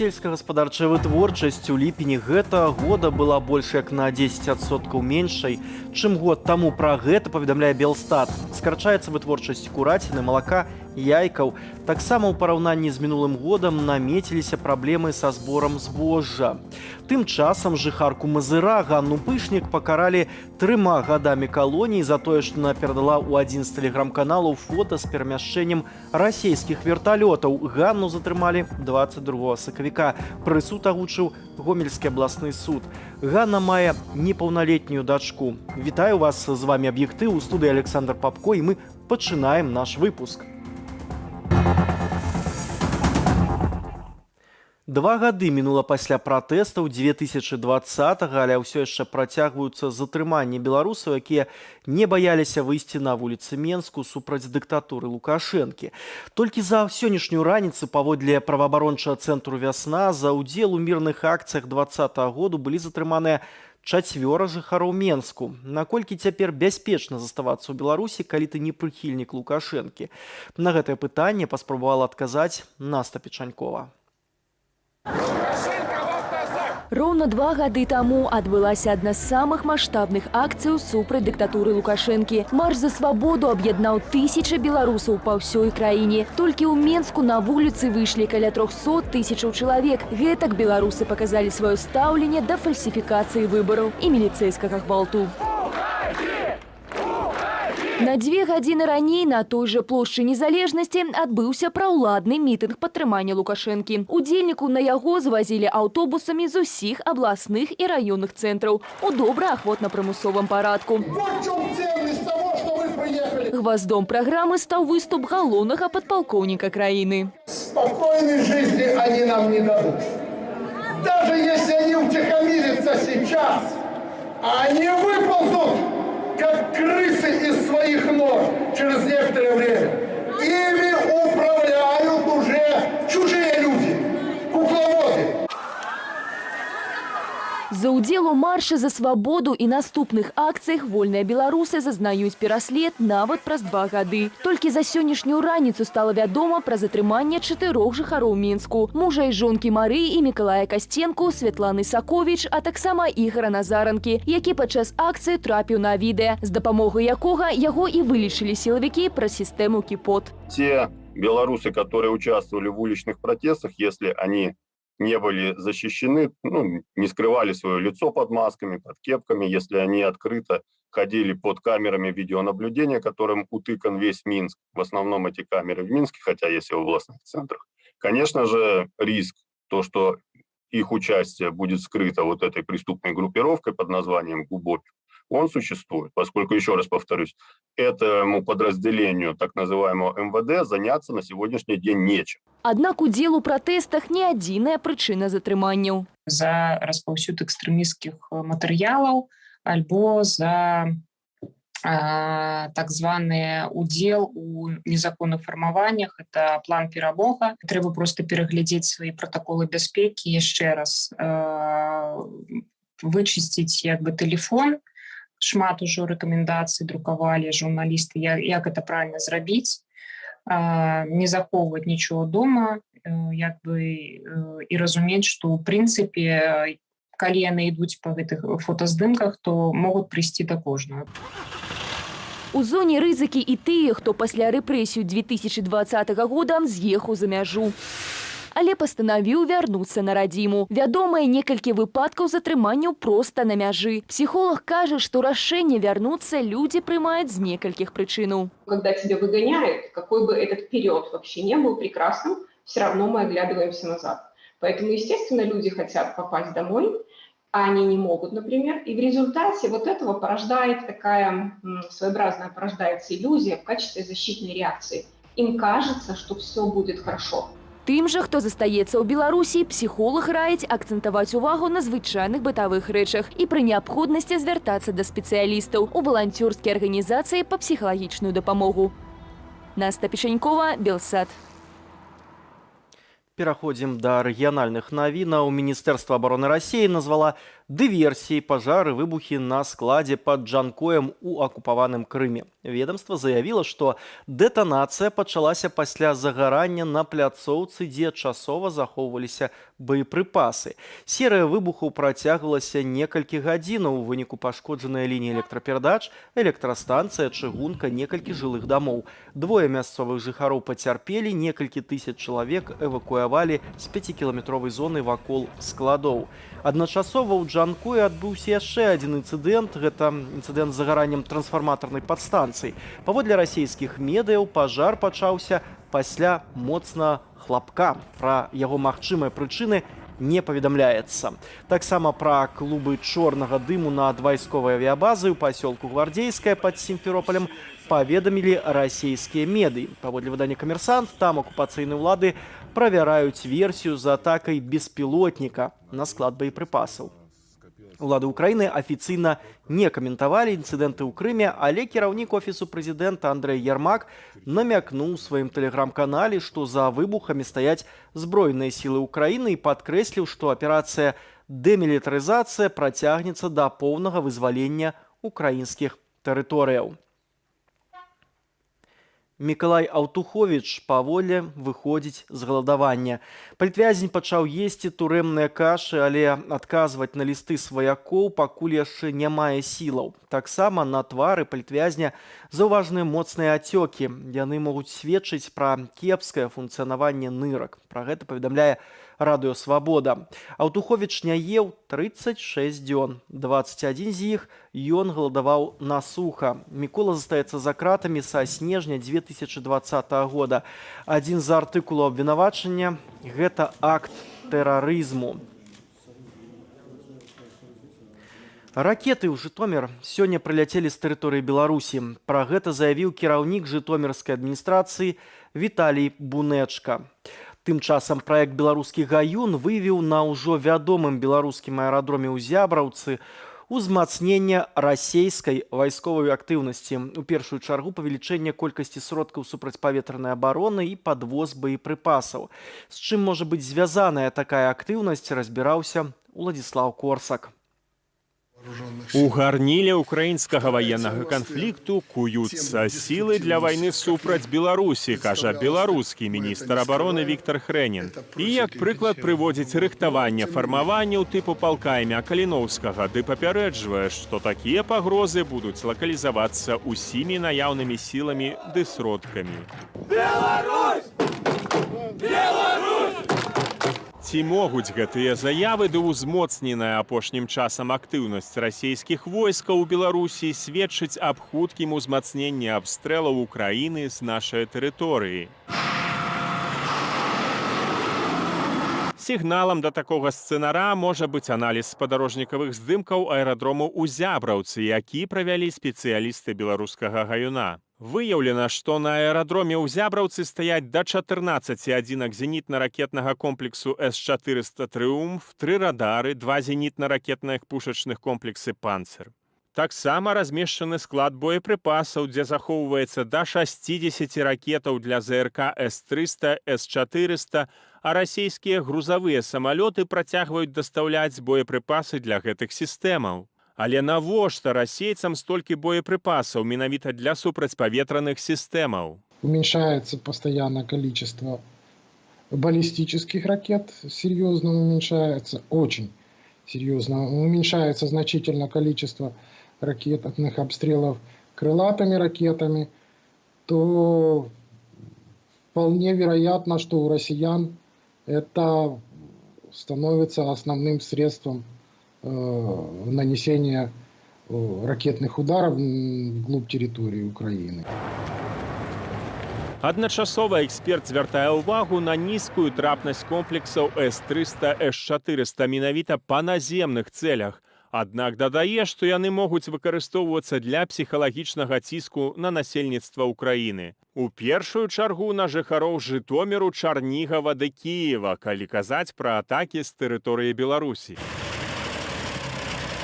Сельскагаспадарчая вытворчасць у ліпені гэтага года была больш як на 10% меншай, чым год таму. Пра гэта паведамляе Белстат. Скарачаецца вытворчасць кураціны, малака, яйкаў. Таксама ў параўнанні з мінулым годам намеціліся праблемы са зборам збожжа. Тым часам жыхарку Мазыра Ганну Пышнік пакаралі 3 гадамі калоніі за тое, што яна перадала ў адзін з тэлеграм-каналаў фота з перамяшчэннем расійскіх верталётаў. Ганну затрымалі 22 сакавіка. Прысуд агучыў Гомельскі абласны суд. Ганна мае непаўналетнюю дачку. Вітаю вас, з вами Аб'ектыў, у студыі Александр Папко, і мы пачынаем наш выпуск. 2 гады мінула пасля пратэстаў 2020-го, але ўсё яшчэ працягваюцца затрыманні беларусаў, якія не баяліся выйсці на вуліцы Менску супраць дыктатуры Лукашэнкі. Толькі за сённяшнюю раніцу паводле праваабарончага цэнтру «Вясна» за ўдзел у мірных акцыях 2020 году былі затрыманыя 4 жыхароў Менску. Наколькі цяпер бяспечна заставацца ў Беларусі, калі ты не прыхільнік Лукашэнкі? На гэтае пытанне паспрабавала адказаць Наста Печанькова. Роўна 2 гады таму адбылася адна з самых маштабных акцый супраць дыктатуры Лукашэнкі. Марш за свабоду аб'яднаў тысячы беларусаў па ўсёй краіне. Толькі ў Менску на вуліцы выйшлі каля 300 000 чалавек. Гэтак беларусы паказалі сваё стаўленне да фальсіфікацыі выбараў і міліцэйскага гвалту. На 2 гадзіны раней на той жа плошчы Незалежнасці адбыўся праўладны мітынг падтрымання Лукашэнкі. Удзельнікаў на яго звазілі аўтобусамі з усіх абласных і раённых цэнтраў у добраахвотна-прымусовым парадку. Гваздом праграмы стаў выступ галоўнага падпалкоўніка краіны. Спокойной жизни они нам не дадут. Даже если они утихомирятся сейчас, они выползут как крысы из своих нор через некоторое время. Ими управляют уже чужие люди, кукловоды. За ўдзел у маршы за свабоду і наступных акцыях вольныя беларусы зазнаюць пераслед нават праз 2 гады. Толькі за сённяшнюю раніцу стала вядома пра затрыманне 4 жыхароў Мінску. Мужа і жонкі Марыі і Мікалая Касценку, Святланы Саковіч, а таксама Ігара Назаранкі, які падчас акцыі трапіў на відэа, з дапамогай якога яго і вылічылі сілавікі праз сістэму Кіпот. Те белорусы, которые участвовали в уличных протестах, если они не были защищены, не скрывали свое лицо под масками, под кепками, если они открыто ходили под камерами видеонаблюдения, которым утыкан весь Минск, в основном эти камеры в Минске, хотя есть и в областных центрах. Конечно же, риск, то, что их участие будет скрыто вот этой преступной группировкой под названием ГУБОП, он существует, поскольку, еще раз повторюсь, этому подразделению так называемого МВД заняться на сегодняшний день нечем. Аднак удзел у пратэстах не адзіная прычына затрыманняў. За распаўсюд экстрэмісцкіх матэрыялаў альбо за так званы удзел у незаконных фармаваннях, это план перамога. Трэба просто пераглядзець свае пратаколы бяспекі, яшчэ раз вычысціць тэлефон. Шмат ужо рэкамендацый друкавалі журналісты, як гэта правільна зрабіць, не захоўваць нічого дома, і разумець, што ў прынцыпе, калі яны ідуць па гэтых фотаздымках, то могуць прыйсці да кожнага. У зоне рызыкі і тыя, хто пасля рэпрэсію 2020 года з'ехаў за мяжу. Але пастанавіў вярнуцца на радзіму. Вядомыя некалькі выпадкаў затрыманняў проста на мяжы. Психолог кажа, што рашэнне вярнуцца людзі прымаюць з некалькіх прычынаў. Когда тебя выгоняют, какой бы этот период вообще не был прекрасным, все равно мы оглядываемся назад. Поэтому, естественно, люди хотят попасть домой, а они не могут, например. И в результате вот этого порождает такая своеобразная иллюзия в качестве защитной реакции. Им кажется, что все будет хорошо. Тым жа, хто застаецца ў Беларусі, псіхолог раіць акцэнтаваць увагу на звычайных бытавых рэчах і пры неабходнасці звяртацца да спецыялістаў у валанцёрскія арганізацыі па псіхалагічную дапамогу. Наста Печанькова, Белсат. Пераходзім да рэгіянальных навінаў. Міністэрства абароны Расіі назвала Дыверсіі, пажары, выбухі на складзе пад Джанкоем у акупаваным Крыме. Ведомства заявіла, што дэтанацыя пачалася пасля загарання на пляцоўцы, дзе часова захоўваліся боепрыпасы. Серыя выбухаў працягвалася некалькі гадзінаў, у выніку пашкоджаныя лініі электраперадач, электрастанцыя, чыгунка, некалькі жылых дамоў. Двое мясцовых жыхароў пацярпелі, некалькі тысяч чалавек эвакуявалі з 5-кіламетровай зоны вакол складоў. Адначасова ў Джанкоі адбыўся яшчэ адзін інцыдэнт. Гэта інцыдэнт з загараннем трансфарматарнай падстанцыі. Паводле расійскіх медыяў, пажар пачаўся пасля моцнага хлапка. Пра яго магчымыя прычыны не паведамляецца. Таксама пра клубы чорнага дыму над вайсковай авіябазай у пасёлку Гвардзейская пад Сімферопалем паведамілі расійскія медыі. Паводле выдання «Камерсант», там акупацыйныя ўлады правяраюць версію з атакай беспілотніка на склад боепрыпасаў. Улады Украіны афіцыйна не каментавалі інцыдэнты ў Крыме, але кіраўнік офісу прэзідэнта Андрэй Ярмак намякнуў у сваім тэлеграм-канале, што за выбухамі стаяць збройныя сілы Украіны і падкрэсліў, што аперацыя дэмілітарызацыя працягнецца да поўнага вызвалення украінскіх тэрыторыяў. Мікалай Аўтуховіч паволі выходзіць з галадавання. Палітвязень пачаў есці турэмныя кашы, але адказваць на лісты сваякоў пакуль яшчэ не мае сілаў. Таксама на твары палітвязня заўважныя моцныя ацёкі. Яны могуць сведчыць пра кепскае функцыянаванне нырак. Пра гэта паведамляе Радыё Свабода. Аўтуховіч не еў 36 дзён. 21 з іх ён галадаваў насуха. Мікола застаецца за кратамі са снежня 2020 года. Адзін з артыкулаў абвінавачання – гэта акт тэрарызму. Ракеты ў Жытомір сёння прыляцелі з тэрыторыі Беларусі. Пра гэта заявіў кіраўнік жытомірскай адміністрацыі Віталій Бунечка. Тым часам праект «Беларускі гаюн» выявіў на ўжо вядомым беларускім аэрадроме ў Зябраўцы узмацнення расійскай вайсковай актыўнасці. У першую чаргу павелічэнне колькасці сродкаў супрацьпаветранай абароны і падвоз боепрыпасаў. З чым можа быць звязаная такая актыўнасць, разбіраўся Уладзіслаў Корсак. У гарніле украінскага ваеннага канфлікту куюцца сілы для вайны супраць Беларусі, кажа беларускі міністр абароны Віктор Хрэнін. І як прыклад прыводзіць рыхтаванне фармаванняў тыпу палка імя Каліноўскага, ды папярэджвае, што такія пагрозы будуць лакалізавацца ўсімі наяўнымі сіламі ды сродкамі. Беларусь! Беларусь! Ці могуць гэтыя заявы ды ўзмоцненая апошнім часам актыўнасць расійскіх войскаў у Беларусі сведчыць аб хуткім узмацненні абстрэлаў Украіны з нашай тэрыторыі. Сігналам да такога сцэнара можа быць аналіз спадарожнікавых здымкаў аэрадрому ў Зябраўцы, які правялі спецыялісты беларускага гаюна. Выяўлена, што на аэрадроме ў Зябраўцы стаяць да 14 адзінак зенітна-ракетнага комплексу С-400 «Трыумф», 3 радары, 2 зенітна-ракетных пушачных комплексы «Панцер». Таксама размешчаны склад боепрыпасаў, дзе захоўваецца да 60 ракетаў для ЗРК С-300, С-400, а расійскія грузавыя самалёты працягваюць дастаўляць боепрыпасы для гэтых сістэмаў. Але навошта расейцам столькі боепрыпасаў менавіта для супрацьпаветраных системаў? Уменьшается постоянно количество баллистических ракет, серьезно уменьшается, очень серьезно. Уменьшается значительно количество ракетных обстрелов крылатыми ракетами, то вполне вероятно, что у россиян это становится основным средством нанесения ракетных ударов вглубь территории Украины. Адначасова эксперт звяртае ўвагу на нізкую трапнасць комплексаў С-300, С-400 менавіта па наземных цэлях. Аднак дадае, што яны могуць выкарыстоўвацца для псіхалагічнага ціску на насельніцтва Украіны. У першую чаргу на жыхароў Жытоміру, Чарнігава ды Кіева, калі казаць пра атакі з тэрыторыі Беларусі.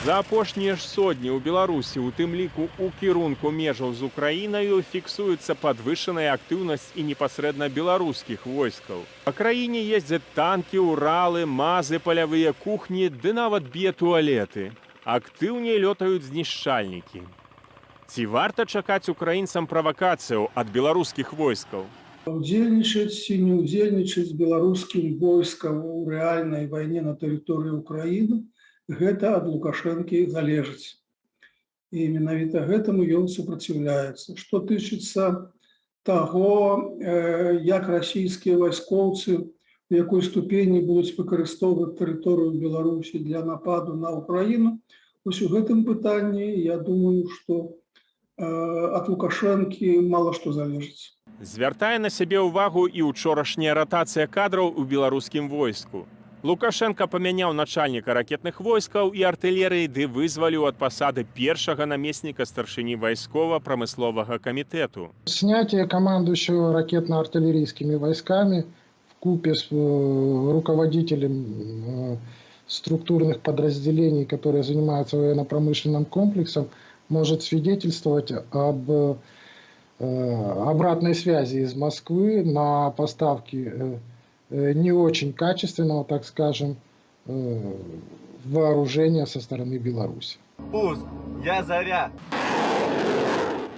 За апошнія ж сотні ў Беларусі, у тым ліку ў кірунку межаў з Украінаю, фіксуецца падвышаная актыўнасць і непасрэдна беларускіх войскаў. Па краіне ездзяць танкі, уралы, мазы, палявыя кухні, ды нават біятуалеты. Актыўней лётаюць знішчальнікі. Ці варта чакаць украінцам правакацыяў ад беларускіх войскаў? Удзельнічаць ці не ўдзельнічаць беларускім войскам у рэальнай вайне на тэрыторыі Украіны, гэта ад Лукашэнкі залежыць. І менавіта гэтаму ён супраціўляецца. Што тычыцца таго, як расійскія вайскоўцы, у якой ступені будуць выкарыстоўваць тэрыторыю Беларусі для нападу на Украіну, вось у гэтым пытанні, я думаю, што ад Лукашэнкі мала што залежыць. Звяртае на сябе ўвагу і учорашняя ратацыя кадраў у беларускім войску. Лукашенко памяняў начальніка ракетных войскаў і артылерыі ды вызваліў ад пасады першага намесніка старшыні вайскова-прамысловага камітэту. Снятие командующего ракетно-артиллерийскими войсками вкупе с руководителем структурных подразделений, которые занимаются военно-промышленным комплексом, может свидетельствовать об обратной связи из Москвы на поставки не очень качественного, так скажем, вооружения со стороны Беларуси. Пуск, я заря.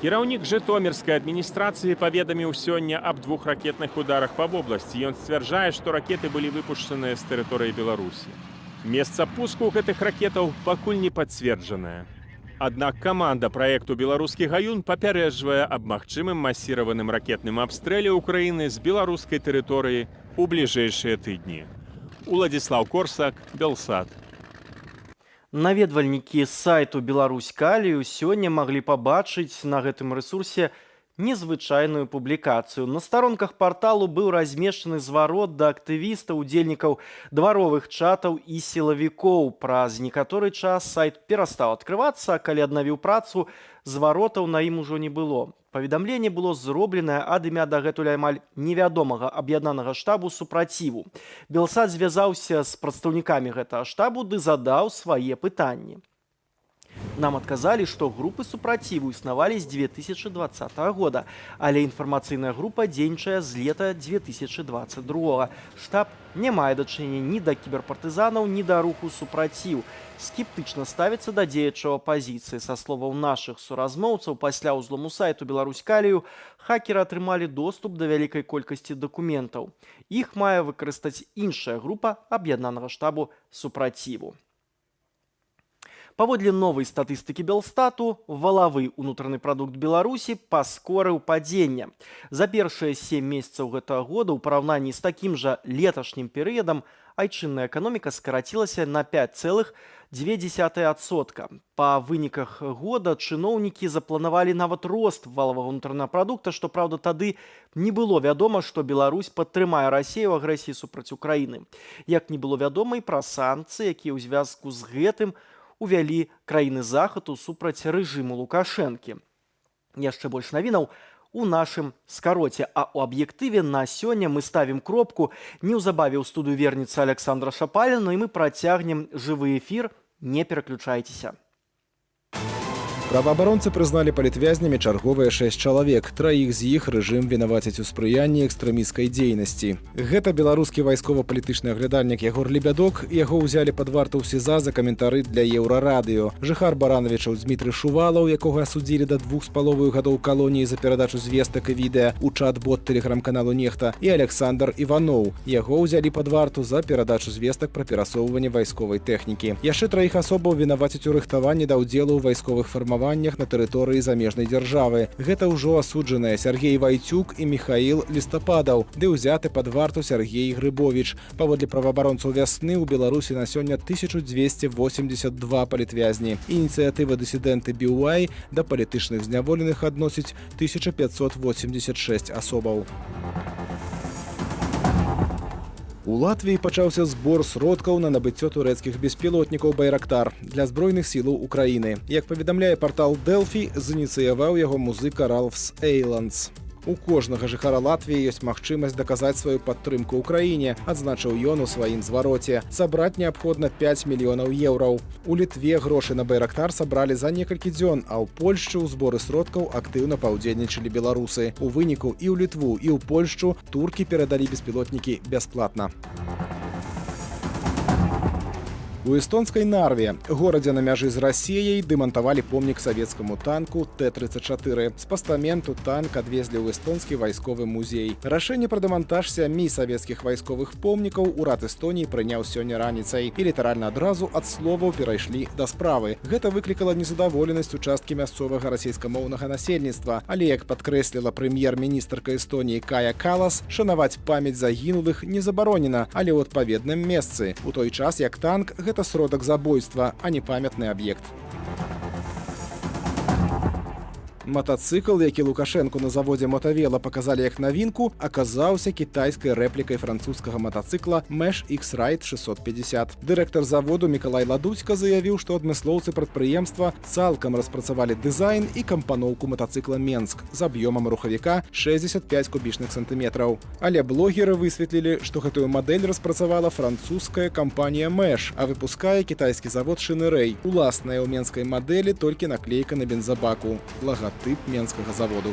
Кіраўнік жытомірскай адміністрацыі паведаміў сёння аб 2 ракетных ударах па вобласці. Ён сцвярджае, што ракеты былі выпушчаныя з тэрыторыі Беларусі. Месца пуску гэтых ракетаў пакуль не пацверджанае. Аднак каманда праекту «Беларускі гаюн» папярэджвае аб магчымым масіраваным ракетным абстрэле Украіны з беларускай тэрыторыі у бліжэйшыя тыдні. Уладзіслаў Корсак, Белсат. Наведвальнікі сайту «Беларусь-Калію» сёння маглі пабачыць на гэтым рэсурсе незвычайную публікацыю. На старонках парталу быў размешчаны зварот да актывістаў, удзельнікаў дваровых чатаў і сілавікоў. Праз некаторы час сайт перастаў адкрывацца, а калі аднавіў працу, зваротаў на ім ужо не было. Паведамленне было зробленае ад імя дагэтуль амаль невядомага аб'яднанага штабу супраціву. Белсат звязаўся з прадстаўнікамі гэтага штабу ды задаў свае пытанні. Нам адказалі, што групы супраціву існавалі з 2020 года, але інфармацыйная група дзейнічае з лета 2022. Штаб не мае дачынення ні да кіберпартызанаў, ні да руху супраціў. Скептычна ставіцца да дзеячаў апазіцыі. Са словаў нашых суразмоўцаў, пасля ўзлому сайту «Беларусь-Калію» хакеры атрымалі доступ да вялікай колькасці дакументаў. Іх мае выкарыстаць іншая група аб'яднанага штабу супраціву. Паводле новай статыстыкі Белстату, валавы ўнутраны прадукт Беларусі паскорыў падзенне. За першыя 7 месяцаў гэтага года ў параўнанні з такім жа леташнім перыядам айчынная эканоміка скарацілася на 5,2%. Па выніках года чыноўнікі запланавалі нават рост валавага ўнутранага прадукта, што, праўда, тады не было вядома, што Беларусь падтрымае Расію ў агрэсіі супраць Украіны. Як не было вядома і пра санкцыі, якія ў звязку з гэтым увялі краіны захаду супраць рэжыму Лукашэнкі. Яшчэ больш навінаў у нашым скароце, а ў аб'ектыве на сёння мы ставім кропку. Неўзабаве ў студыю вернецца Александра Шапаліна, і мы працягнем жывы эфір. Не пераключайцеся. Праваабаронцы прызналі палітвязнямі чарговыя 6 чалавек. 3 з іх рэжым вінавацяць у спрыянні экстрэмісцкай дзейнасці. Гэта беларускі вайскова-палітычны аглядальнік Ягор Лебядок. Яго ўзялі пад варту ў СІЗА за каментары для Еўрарадыё. Жыхар Баранавічаў Дзмітрый Шувалаў, якога асудзілі да 2,5 гадоў калоніі за перадачу звестак і відэа ў чат-бот тэлеграм-каналу «Нехта», і Александр Іваноў. Яго ўзялі пад варту за перадачу звестак пра перасоўванне вайсковай тэхнікі. Яшчэ 3 асобаў вінавацяць у рыхтаванні да ўдзелу ў вайсковых фармаваннях на тэрыторыі замежнай дзяржавы. Гэта ўжо асуджаныя Сергей Вайцюк і Міхаіл Лістападаў, ды ўзяты пад варту Сергей Грыбовіч. Паводле праваабаронцаў «Вясны» ў Беларусі на сёння 1282 палітвязні. Ініцыятыва дысідэнты BY да палітычных зняволеных адносіць 1586 асобаў. У Латвіі пачаўся збор сродкаў на набыццё турэцкіх беспілотнікаў «Байрактар» для збройных сілаў Украіны. Як паведамляе партал «Дэлфі», зініцыяваў яго музыка Ралфс Эйландс. У кожнага жыхара Латвіі ёсць магчымасць даказаць сваю падтрымку ўкраіне, адзначыў ён у сваім звароце. Сабраць неабходна 5 мільёнаў еўраў. У Літве грошы на Байрактар сабралі за некалькі дзён, а ў Польшчы ў зборы сродкаў актыўна паўдзельнічалі беларусы. У выніку і ў Літву, і ў Польшчу туркі перадалі беспілотнікі бясплатна. У эстонскай Нарве, горадзе на мяжы з Расіяй, дэмантавалі помнік савецкаму танку Т-34. З пастаменту танк адвезлі ў эстонскі вайсковы музей. Рашэнне пра дэмантаж 7 савецкіх вайсковых помнікаў урад Эстоніі прыняў сёння раніцай і літаральна адразу ад словаў перайшлі да справы. Гэта выклікала незадаволенасць у часткі мясцовага расійскамоўнага насельніцтва, але, як падкрэсліла прэм'ер-міністрка Эстоніі Кая Калас, шанаваць памяць загінулых не забаронена, але ў адпаведным месцы. У той час, як танк – гэта сродак забойства, а не памятны аб'ект. Матацыкл, які Лукашэнку на заводзе Мотавела паказалі як навінку, аказаўся кітайскай рэплікай французскага матацыкла Mesh X-Ride 650. Дырэктар заводу Мікалай Ладуцька заявіў, што адмыслоўцы прадпрыемства цалкам распрацавалі дызайн і кампаноўку матацыкла Менск з аб'ёмам рухавіка 65 кубічных сантыметраў. Але блогеры высветлілі, што гэтую мадэль распрацавала французская кампанія Mesh, а выпускае кітайскі завод Шинерэй. Уласная ў менскай мадэлі толькі наклейка на бензабаку. Лагатып менскага заводу.